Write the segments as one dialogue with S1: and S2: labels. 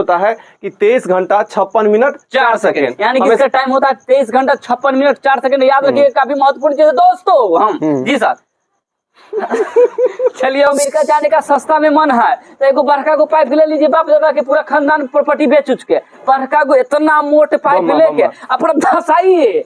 S1: होता है कि 23 घंटा 56 मिनट 4 सेकेंड,
S2: यानी कि इसका टाइम होता है 23 घंटा 56 मिनट 4 सेकेंड। याद रखिए, काफी महत्वपूर्ण चीज है दोस्तों। हम जी सर चलिए, अमेरिका जाने का सस्ता में मन है तो एगो बड़का को पाइप ले लीजिए, बाप दादा के पूरा खानदान प्रॉपर्टी बेच के बड़का को इतना मोटे पाइप लेके अपना धसाइए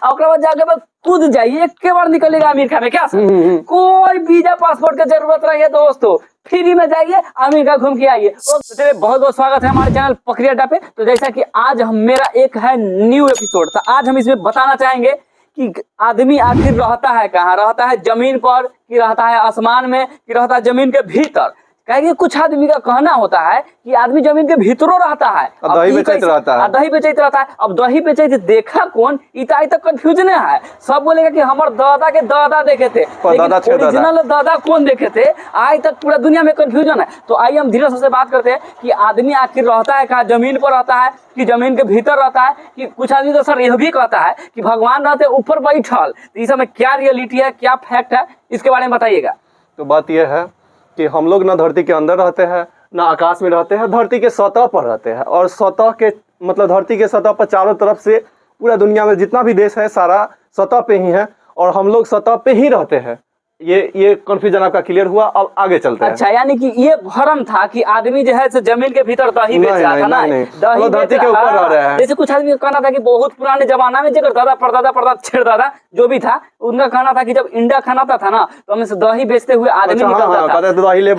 S2: और बाद जाके कूद जाइए, एक के बार निकलेगा अमेरिका में। क्या सर? कोई वीजा पासपोर्ट की जरूरत नहीं है दोस्तों, फ्री में जाइए अमेरिका घूम के आइए। तो बहुत बहुत स्वागत है हमारे चैनल पकड़ी अड्डा पे। तो जैसा कि आज मेरा एक है न्यू एपिसोड, तो आज हम इसमें बताना चाहेंगे कि आदमी आखिर रहता है कहाँ, रहता है जमीन पर कि रहता है आसमान में कि रहता है जमीन के भीतर। कहेंगे कुछ आदमी का कहना होता है कि आदमी जमीन के भीतरों रहता है,
S1: दही बेचैत रहता है,
S2: दही बेचैत रहता है। अब दही बेचैत देखा कौन, इतना तक कंफ्यूजन है। सब बोलेगा कि हमारे दादा के दादा देखे थे, लेकिन ओरिजिनल दादा कौन देखे थे, आज तक पूरा दुनिया में कंफ्यूजन है। तो आइए हम धीरे से बात करते हैं कि आदमी आखिर रहता है कहाँ, जमीन पर रहता है कि जमीन के भीतर रहता है। कि कुछ आदमी तो सर यह भी कहता है कि भगवान रहते ऊपर बैठल। तो इस समय क्या रियलिटी है, क्या फैक्ट है, इसके बारे में बताइएगा।
S1: तो बात यह है कि हम लोग ना धरती के अंदर रहते हैं ना आकाश में रहते हैं, धरती के सतह पर रहते हैं। और सतह के मतलब धरती के सतह पर चारों तरफ से पूरा दुनिया में जितना भी देश है सारा सतह पे ही है और हम लोग सतह पे ही रहते हैं। ये कंफ्यूजन आपका क्लियर हुआ। अब आगे चलते हैं।
S2: अच्छा, यानी कि ये भ्रम था कि आदमी जो है जमीन के भीतर दही बेच रहा था ना,
S1: दही धरती के ऊपर रह रहा है।
S2: जैसे कुछ आदमी का कहना था कि बहुत पुराने जमाना में जगह दादा परदादा छेड़दादा जो भी था, उनका कहना था कि जब इंडा खाना था ना तो हमें से दही बेचते हुए आदमी निकलता था,
S1: दही ले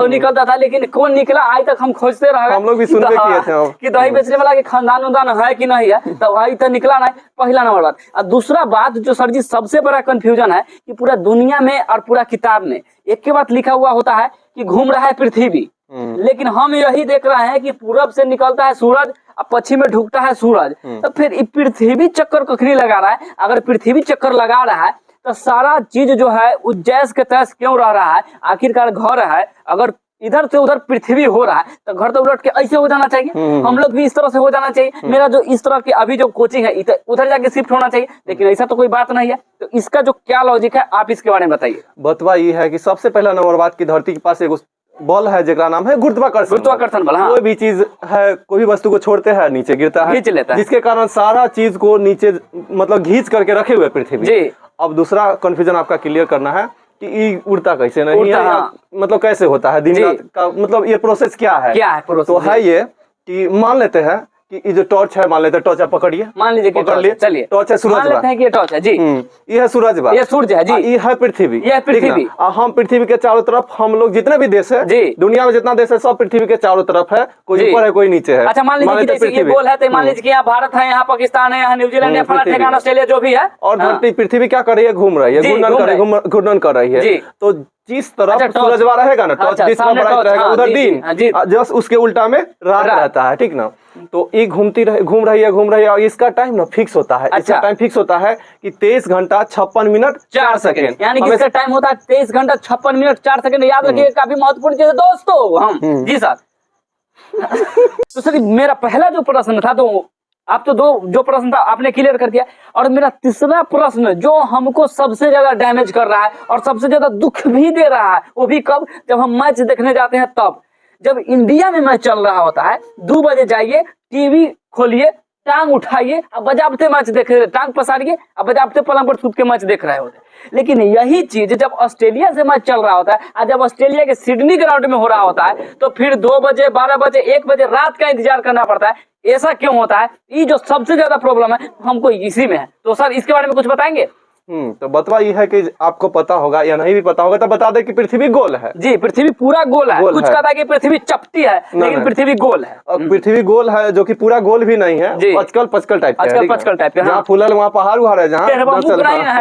S2: निकलता था। लेकिन कौन निकला आज तक हम खोजते रह गए,
S1: हम लोग भी सुन के किए थे
S2: कि दही बेचने वाला के खानदान उनदान है कि नहीं है, तो आज तक निकला नहीं। पहला नंबर बात। और दूसरा बात जो सर जी सबसे बड़ा कंफ्यूजन है कि पूरा दुनिया में और पूरा किताब में एक के बात लिखा हुआ होता है कि घूम रहा है पृथ्वी, लेकिन हम यही देख रहे हैं कि पूरब से निकलता है सूरज और पश्चिम में ढुकता है सूरज। तो फिर पृथ्वी चक्कर कखनी लगा रहा है? अगर पृथ्वी चक्कर लगा रहा है तो सारा चीज जो है जैस के तैस क्यों रह रहा है? आखिरकार घर है, अगर इधर से उधर पृथ्वी हो रहा है तो घर तो उलट के ऐसे हो जाना चाहिए, हम लोग भी इस तरह से हो जाना चाहिए। मेरा जो इस तरह की अभी जो कोचिंग है उधर जाके शिफ्ट होना चाहिए, लेकिन ऐसा तो कोई बात नहीं है। तो इसका जो क्या लॉजिक है आप इसके बारे में बताइए।
S1: बतवा ये है कि सबसे पहला नंबर बात की धरती के पास एक बल है जिसका नाम है गुरुत्वाकर्षण बल।
S2: हाँ।
S1: कोई भी चीज है, कोई भी वस्तु को छोड़ते हैं नीचे गिरता है,
S2: खींच लेता है,
S1: जिसके कारण सारा चीज को नीचे मतलब घींच करके रखे हुए पृथ्वी जी। अब दूसरा कंफ्यूजन आपका क्लियर करना है कि उड़ता कैसे नहीं है, मतलब कैसे होता है दिन रात का, मतलब ये प्रोसेस क्या है प्रोसेस? तो है ये कि मान लेते हैं कि ये जो टॉर्च है, मान लेते हैं टॉर्च आप पकड़िए,
S2: मान लीजिए पकड़ लिए, चलिए
S1: टॉर्च है, सूरज
S2: मान लेते हैं कि ये टॉर्च है जी,
S1: ये है सूरज बा,
S2: ये सूरज है जी,
S1: ये है पृथ्वी,
S2: ये पृथ्वी।
S1: हम पृथ्वी के चारों तरफ, हम लोग जितने भी देश है जी, दुनिया में जितना देश है सब पृथ्वी के चारों तरफ है, कोई ऊपर है कोई नीचे है।
S2: अच्छा, मान लीजिए ये गोल है तो मान लीजिए कि यहाँ भारत है, यहाँ पाकिस्तान है, यहाँ न्यूजीलैंड है, फलाना ठिकाना ऑस्ट्रेलिया जो भी है, और धरती पृथ्वी क्या कर रही है? घूम रही है, घूर्णन कर रही है। तो जिस तरफ सूरज रहेगा ना, टॉर्च जिस तरफ रहेगा उधर दिन, जस्ट उसके उल्टा में रात रहता है, ठीक ना। तो ये घूम रही है और इसका टाइम ना फिक्स होता है। इसका टाइम फिक्स होता है कि 23 घंटा 56 मिनट 4 सेकेंड, यानी कि इसका टाइम होता है 23 घंटा 56 मिनट 4 सेकेंड। याद रखिए, काफी महत्वपूर्ण चीज है दोस्तों। हम जी सर तो सर मेरा पहला जो प्रश्न था, तो आप तो दो जो प्रश्न था आपने क्लियर कर दिया, और मेरा तीसरा प्रश्न जो हमको सबसे ज्यादा डैमेज कर रहा है और सबसे ज्यादा दुख भी दे रहा है, वो भी कब? जब हम मैच देखने जाते हैं तब, जब इंडिया में मैच चल रहा होता है, 2 बजे जाइए, टीवी खोलिए, टांग उठाइए, अब बजाबते मैच देख रहे, टांग पसारिए, अब बजाबते पलंग पर सूत के मैच देख रहे होते। लेकिन यही चीज जब ऑस्ट्रेलिया से मैच चल रहा होता है और जब ऑस्ट्रेलिया के सिडनी ग्राउंड में हो रहा होता है, तो फिर 2 बजे 12 बजे 1 बजे रात का इंतजार करना पड़ता है। ऐसा क्यों होता है? ये जो सबसे ज्यादा प्रॉब्लम है हमको इसी में है। तो सर इसके बारे में कुछ बताएंगे?
S1: तो बतवा ये है कि आपको पता होगा या नहीं भी पता होगा तो बता दे कि पृथ्वी गोल है जी।
S2: पृथ्वी पूरा गोल है, कुछ कहता है कि पृथ्वी चपटी है, लेकिन पृथ्वी गोल है।
S1: पृथ्वी गोल है, जो कि पूरा गोल भी नहीं है, पचकल टाइप
S2: है।
S1: जहाँ फूलल वहाँ पहाड़ उहाड़ है, जहाँ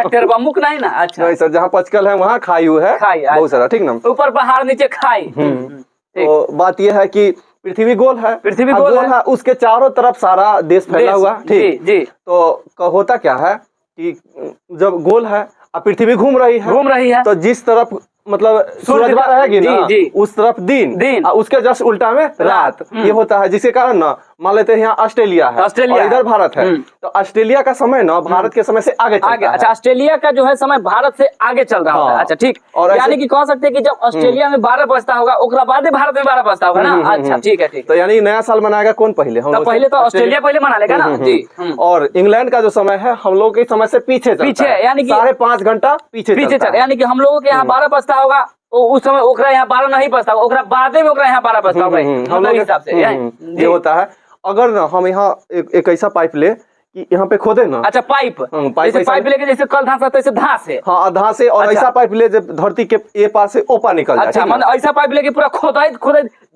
S2: टेरबामुक नहीं ना। अच्छा
S1: नहीं सर, जहाँ पचकल है वहाँ खाई है बहुत सारा, ठीक ना,
S2: ऊपर पहाड़ नीचे खाई।
S1: तो बात यह है कि पृथ्वी गोल है, पृथ्वी गोल है, उसके चारों तरफ सारा देश फैला हुआ, ठीक जी। तो होता क्या है कि जब गोल है और पृथ्वी घूम रही है, तो जिस तरफ मतलब सूरजवा रहेगी ना, उस तरफ दिन और उसके जस्ट उल्टा में रात, ये होता है। जिसके कारण ना मान लेते हैं यहाँ ऑस्ट्रेलिया है और इधर भारत है, तो ऑस्ट्रेलिया का समय ना भारत के समय से आगे चलता है।
S2: अच्छा, ऑस्ट्रेलिया का जो है समय भारत से आगे चल रहा है। अच्छा ठीक, और यानी कि कह सकते हैं कि जब ऑस्ट्रेलिया में 12 बजता होगा ओकरा बाद भारत में 12 बजता होगा ना। अच्छा ठीक है, ठीक।
S1: तो यानी नया साल मनाएगा कौन पहले? हम
S2: पहले तो ऑस्ट्रेलिया पहले मना लेगा ना जी।
S1: और इंग्लैंड का जो समय है हम लोग के समय से पीछे
S2: यानी कि
S1: 5.5 घंटा पीछे चल,
S2: यानी कि हम लोगों के यहाँ 12 बजता होगा, उस समय ओकरा यहाँ 12 नहीं बजता होगा, ओकरा बाद में ओकरा यहाँ 12 बजता होगा। हम लोग हिसाब से
S1: ये होता है। अगर ना हम यहाँ एक ऐसा पाइप ले कि यहाँ पे खोदे ना।
S2: अच्छा, पाइप लेके जैसे कल धांस है धांस है,
S1: हाँ धांस से, और ऐसा पाइप ले जब धरती के ए पार से ओ पार निकल जाए।
S2: अच्छा, मतलब ऐसा पाइप लेके पूरा खोदाई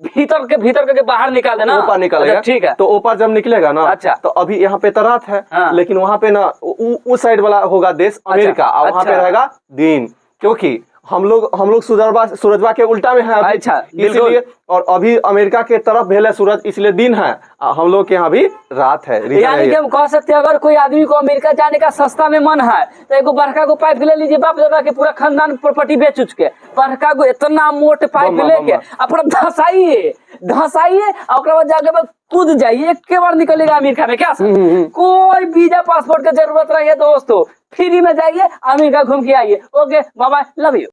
S2: भीतर के बाहर निकाल देना,
S1: ओ पार निकलेगा।
S2: ठीक है,
S1: तो ओ पार जब निकलेगा ना, अच्छा, तो अभी यहाँ पे तो रात है, लेकिन वहाँ पे ना उस साइड वाला होगा देश अमेरिका, और वहाँ पे रहेगा दिन, क्योंकि हम लोग सूरजवा के उल्टा में है।
S2: अच्छा,
S1: इसलिए, और अभी अमेरिका के तरफ भेल है सूरज, इसलिए दिन है, हम लोग के यहाँ भी रात है।
S2: यानी कि हम कह सकते हैं अगर कोई आदमी को अमेरिका जाने का सस्ता में मन है तो एगो बड़का को पाइप ले लीजिए, बाप दादा के पूरा खानदान प्रॉपर्टी बेच उच के बड़का को इतना मोट पाइप लेके अपना धसाइए और जाके कूद जाइए, एक के बार निकलेगा अमेरिका में। क्या कोई वीजा पासपोर्ट की जरूरत नहीं है दोस्तों, फ्री में जाइए अमेरिका घूम के आइए। Okay, bye bye, love you.